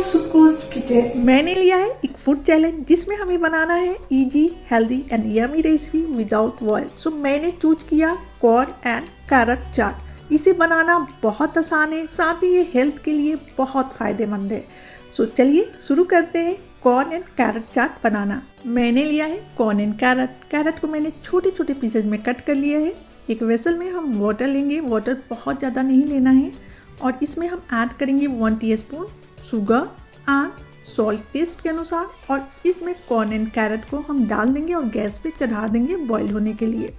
सुकून किचन। मैंने लिया है एक फूड चैलेंज जिसमें हमें बनाना है easy, healthy and yummy recipe without oil. So मैंने चूज किया कॉर्न एंड कैरेट चाट। इसे बनाना बहुत आसान है, साथ ही ये हेल्थ के लिए बहुत फायदेमंद है। सो चलिए शुरू करते हैं कॉर्न एंड कैरेट चाट बनाना। मैंने लिया है कॉर्न एंड कैरेट को मैंने छोटे छोटे पीसेज में कट कर लिया है। एक वेसल में हम वाटर लेंगे, वाटर बहुत ज़्यादा नहीं लेना है, और इसमें हम ऐड करेंगे 1 teaspoon sugar and salt test के अनुसार। और इसमें कॉर्न एंड कैरेट को हम डाल देंगे और गैस पे चढ़ा देंगे बॉईल होने के लिए।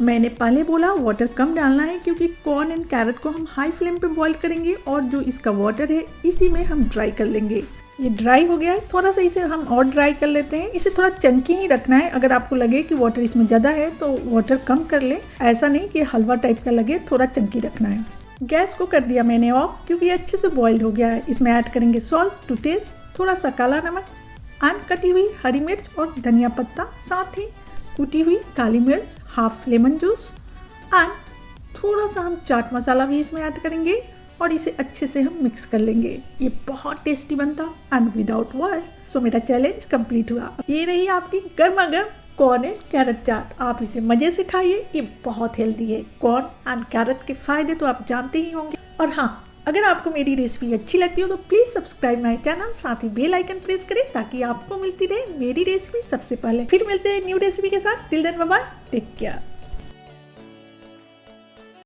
मैंने पहले बोला वाटर कम डालना है क्योंकि कॉर्न एंड कैरेट को हम हाई फ्लेम पे बॉईल करेंगे और जो इसका वाटर है इसी में हम ड्राई कर लेंगे। ये ड्राई हो गया है, थोड़ा सा इसे हम और ड्राई कर लेते हैं। इसे थोड़ा चंकी ही रखना है। अगर आपको लगे कि वाटर इसमें ज़्यादा है तो वाटर कम कर ले, ऐसा नहीं कि हलवा टाइप का लगे, थोड़ा चंकी रखना है। गैस को कर दिया मैंने ऑफ क्योंकि ये अच्छे से बॉईल हो गया है। इसमें ऐड करेंगे सॉल्ट टू टेस्ट, थोड़ा सा काला नमक एंड कटी हुई हरी मिर्च और धनिया पत्ता, साथ ही कुटी हुई काली मिर्च, हाफ लेमन जूस एंड थोड़ा सा हम चाट मसाला भी इसमें ऐड करेंगे और इसे अच्छे से हम मिक्स कर लेंगे। ये बहुत टेस्टी बनता एंड विदाउट ऑयल। सो मेरा चैलेंज कंप्लीट हुआ। ये रही आपकी गर्मा गर्म कॉर्न एंड कैरेट चाट। आप इसे मजे से खाइए, ये बहुत हेल्दी है। कॉर्न एंड कैरेट के फायदे तो आप जानते ही होंगे। और हाँ, अगर आपको मेरी रेसिपी अच्छी लगती हो तो प्लीज सब्सक्राइब माय चैनल, साथ ही बेल आइकन प्रेस करें ताकि आपको मिलती रहे मेरी रेसिपी सबसे पहले। फिर मिलते हैं न्यू रेसिपी के साथ। Till then bye bye, take care.